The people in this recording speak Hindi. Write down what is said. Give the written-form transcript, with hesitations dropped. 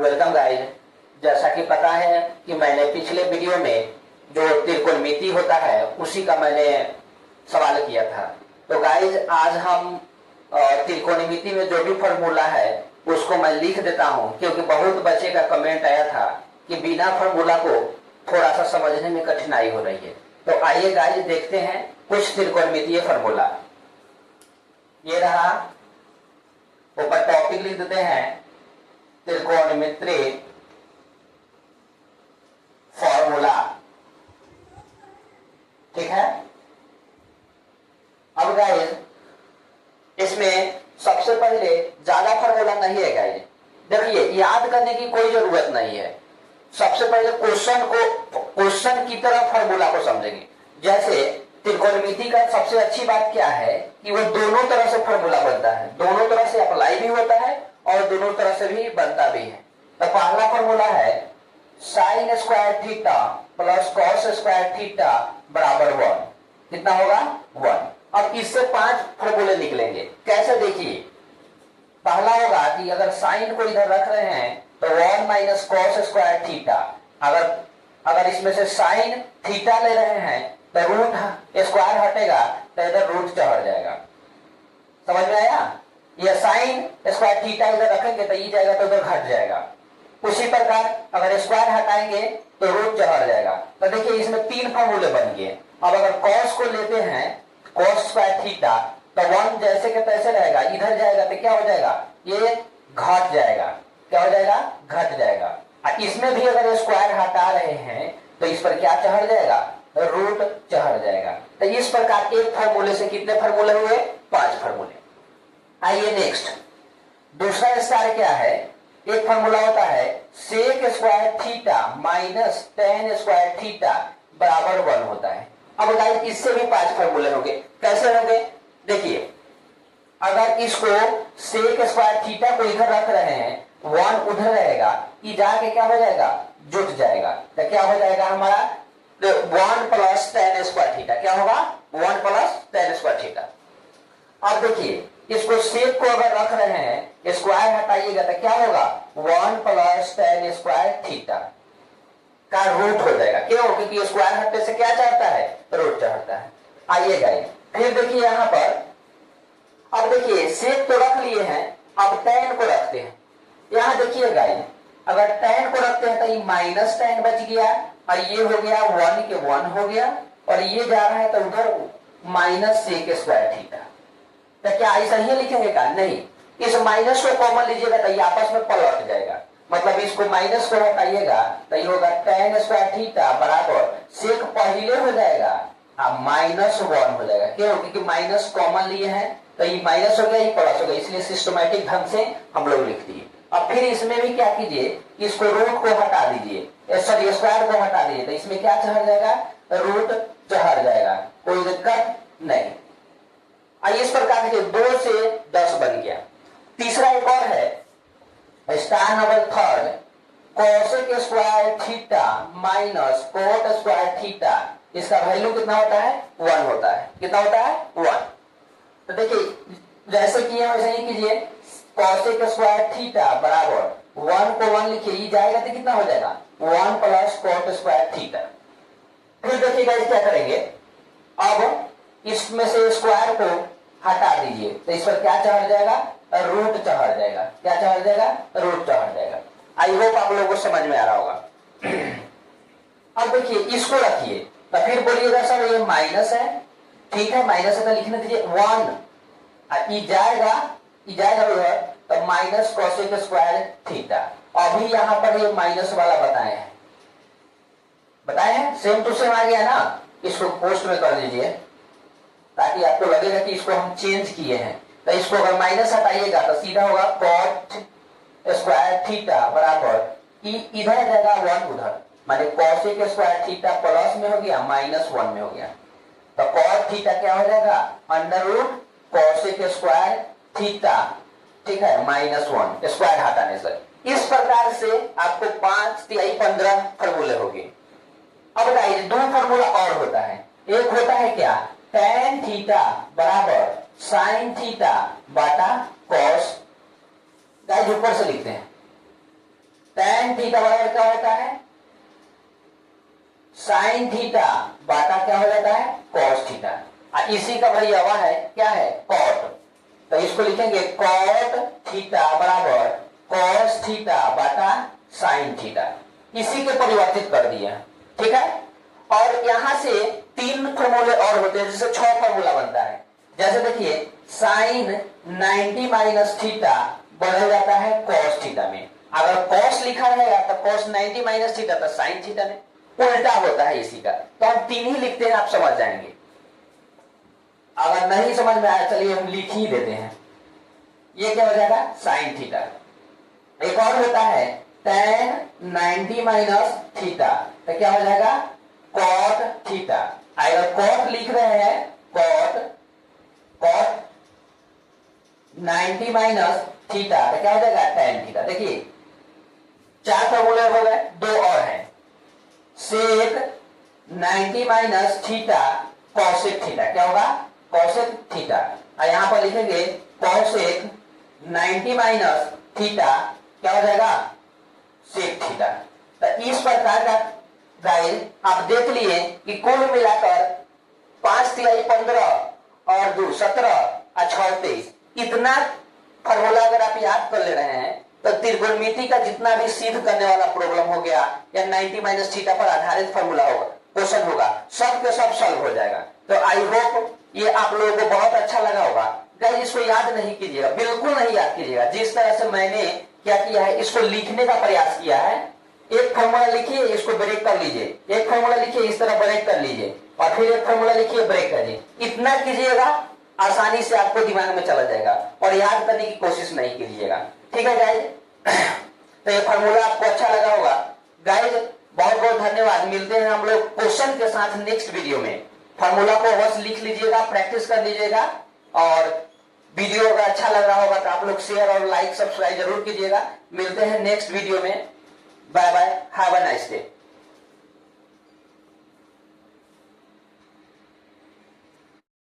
Welcome guys. जैसा कि पता है कि मैंने पिछले वीडियो में जो त्रिकोणमिति होता है उसी का मैंने सवाल किया था। तो गाइस आज हम त्रिकोणमिति में जो भी फॉर्मूला है उसको मैं लिख देता हूं, क्योंकि बहुत बच्चे का कमेंट आया था कि बिना फॉर्मूला को थोड़ा सा समझने में कठिनाई हो रही है। तो आइए गाइस देखते हैं कुछ त्रिकोणमितीय फॉर्मूला। ये रहा, ऊपर टॉपिक लिख देते हैं त्रिकोणमिति फॉर्मूला। ठीक है। अब गाइस इसमें सबसे पहले ज्यादा फॉर्मूला नहीं है गाइस, देखिए याद करने की कोई जरूरत नहीं है। सबसे पहले क्वेश्चन की तरह फॉर्मूला को समझेंगे। जैसे त्रिकोणमिति का सबसे अच्छी बात क्या है कि वो दोनों तरह से फॉर्मूला बनता है, दोनों तरह से अप्लाई भी होता है और दोनों तरह से भी बनता भी है। तो पहला फॉर्मूला है sine square theta plus cos square theta बराबर 1। कितना होगा? 1। अब इससे 5 फॉर्मूले निकलेंगे। कैसे? देखिए, पहला होगा कि अगर साइन को इधर रख रहे हैं तो 1 माइनस कॉस स्क्वायर थीटा। अगर इसमें से साइन थीटा ले रहे हैं तो रूट स्क्वायर हटेगा तो इधर रूट चढ़ जाएगा। समझ में आया? यह साइन स्क्वायर थीटा इधर रखेंगे तो ये जाएगा तो उधर घट जाएगा। उसी प्रकार अगर स्क्वायर हटाएंगे तो रूट चढ़ जाएगा। तो देखिए इसमें 3 फॉर्मूले बन गए। अब अगर कॉस को लेते हैं, कॉस स्क्वायर थीटा, तो 1 जैसे के तैसे रहेगा, इधर जाएगा तो क्या हो जाएगा? ये घट जाएगा। क्या हो जाएगा? घट जाएगा। इसमें भी अगर स्क्वायर हटा रहे हैं तो इस पर क्या चढ़ जाएगा? रूट चढ़ जाएगा। तो इस प्रकार एक फॉर्मूले से कितने फॉर्मूले हुए? 5 फॉर्मूले। आइए नेक्स्ट, दूसरा स्टार क्या है? एक फॉर्मूला होता है sec square theta minus tan square theta बराबर 1 होता है। अब गाइस इससे भी 5 फॉर्मूले होंगे। कैसे होंगे? देखिए, अगर इसको सेक स्क्वायर थीटा को इधर रख रहे हैं, 1 उधर रहेगा, ये जाके क्या हो जाएगा? जुट जाएगा। तो क्या हो जाएगा हमारा? 1 प्लस टेन स्क्वायर थीटा। क्या होगा? 1 प्लस टेन स्क्वायर थीटा। अब देखिए, इसको सेक को अगर रख रहे हैं, स्क्वायर हटाइएगा तो क्या होगा? 1 प्लस टेन स्क्वायर थीटा का रूट हो जाएगा। क्यों? क्योंकि स्क्वायर हटने से क्या चढ़ता है? रूट चढ़ता है। आइए गाइस, फिर देखिए यहां पर, अब देखिए सेक तो रख लिए हैं, अब टेन को रखते हैं। यहां देखिए गाइस, अगर टेन को रखते हैं तो ये माइनस टेन बच गया और ये हो गया 1 के 1 हो गया, और ये जा रहा है तो उधर माइनस सेक स्क्वायर थीटा। तो क्या ऐसा ही लिखेंगे का? नहीं, इस माइनस को कॉमन लीजिएगा तो ये आपस में पलट जाएगा। मतलब इसको माइनस को हटाइएगा तो ये होगा टेन स्क्वायर थीटा बराबर सेक पहले हो जाएगा माइनस 1 हो जाएगा। क्यों? क्योंकि माइनस कॉमन लिए हैं तो ये माइनस हो गया, ये प्लस हो गया, इसलिए सिस्टमैटिक ढंग से हम लोग लिख दिए। अब फिर इसमें भी क्या कीजिए, इसको रूट को हटा दीजिए, सॉरी स्क्वायर को हटा दीजिए, तो इसमें क्या चढ़ जाएगा? रूट चढ़ जाएगा। कोई दिक्कत नहीं। इस प्रकार के 2 से 10 बन गया। तीसरा एक और है, star number 3, cosec square theta minus cot square theta. इसका वैल्यू कितना होता है? 1 होता है। कितना होता है? 1। तो देखिए जैसे किए वैसे ही कीजिए, कोसेक स्क्वायर थीटा बराबर 1 को 1 लिखिए, ये जाएगा तो कितना हो जाएगा? 1 प्लस कोट स्क्वायर थीटा। फिर देखिएगा क्या करेंगे, अब इसमें से स्क्वायर को हटा दीजिए तो इस पर क्या चढ़ जाएगा? रूट चढ़ जाएगा। क्या चढ़ जाएगा? रूट चढ़ जाएगा। आई होप आप लोगों को समझ में आ रहा होगा। अब देखिए इसको रखिए तो फिर बोलिएगा सर ये माइनस है। ठीक है, माइनस है तो लिखने दीजिए 1, ये जाएगा उधर तो माइनस कोसेक स्क्वायर थीटा। अभी यहां पर ये माइनस वाला बताए हैं, सेम टू सेम आ गया ना। इसको पोस्ट में कर दीजिए ताकि आपको लगेगा कि इसको हम चेंज किए हैं। तो इसको अगर माइनस हटाइएगा तो सीधा होगा कॉट स्क्वायर थीटा बराबर इधर जाएगा 1 उधर, माने कोसेक स्क्वायर थीटा प्लस में हो गया, माइनस 1 में हो गया। तो कॉट थीटा क्या हो जाएगा? Under root cosec square theta. ठीक है, माइनस 1 स्क्वायर हटाने से। इस प्रकार से आपको 5 तिहाई 15 फॉर्मूले हो गए। अब बताइए 2 फॉर्मूला और होता है। एक होता है क्या? tan थीटा बराबर साइन थीटा बटा कॉस। गाइस ऊपर से लिखते हैं tan थीटा बराबर क्या होता है, sin थीटा बाटा क्या हो जाता है, cos थीटा। इसी का भैया वह है क्या है, cot। तो इसको लिखेंगे cot थीटा बराबर cos थीटा बाटा sin थीटा, इसी के परिवर्तित कर दिया। ठीक है, और यहां से 3 फॉर्मूले और होते हैं, जिससे 6 फॉर्मूला बनता है। जैसे देखिए sin 90 माइनस थीटा बदल जाता है cos थीटा में। अगर cos लिखा रहेगा तो cos 90 माइनस थीटा तो sin थीटा में उल्टा होता है इसी का। तो हम 3 ही लिखते हैं, आप समझ जाएंगे। अगर नहीं समझ में आया चलिए हम लिख ही देते हैं। ये क्या हो जाएगा, sin थीटा। एक और होता है tan 90 माइनस थीटा, तो क्या हो जाएगा, cot थीटा। अगर cot लिख रहे हैं, cot 90 माइनस थीटा तो क्या हो जाएगा, tan थीटा। देखिए 4 फॉर्मूले हो गए, 2 और हैं। sec 90 minus theta cosec theta, क्या होगा, cosec थीटा। और यहां पर लिखेंगे cosec 90 माइनस थीटा क्या हो जाएगा, sec थीटा। तो इस प्रकार का गाइस आप देख लिए कि कुल मिलाकर 5 तिहाई 15 और 2 17 और 6 23 इतना फॉर्मूला अगर आप याद कर ले रहे हैं तो त्रिकोणमिति का जितना भी सिद्ध करने वाला प्रॉब्लम हो गया या 90 माइनस थीटा पर आधारित फॉर्मूला होगा, क्वेश्चन होगा, सब के सब सॉल्व हो जाएगा। तो आई होप ये आप लोगों को बहुत अच्छा लगा होगा। गाइस इसको याद नहीं कीजिएगा, बिल्कुल नहीं याद कीजिएगा। जिस तरह से मैंने क्या किया है, इसको लिखने का प्रयास किया है। एक फॉर्मूला लिखिए, इसको ब्रेक कर लीजिए, एक फॉर्मूला लिखिए, इस तरह ब्रेक कर लीजिए, और फिर एक फॉर्मूला लिखिए, ब्रेक करिए। इतना कीजिएगा, आसानी से आपको दिमाग में चला जाएगा, और याद करने की कोशिश नहीं कीजिएगा। ठीक है गाइस, तो ये फॉर्मूला आपको अच्छा लगा होगा। गाइस बहुत बहुत धन्यवाद। मिलते हैं हम लोग क्वेश्चन के साथ नेक्स्ट वीडियो में। फॉर्मूला को बस लिख लीजिएगा, प्रैक्टिस कर लीजिएगा, और वीडियो अगर अच्छा लग रहा होगा तो आप लोग शेयर और लाइक सब्सक्राइब जरूर कीजिएगा। मिलते हैं नेक्स्ट वीडियो में। Bye bye, have a nice day.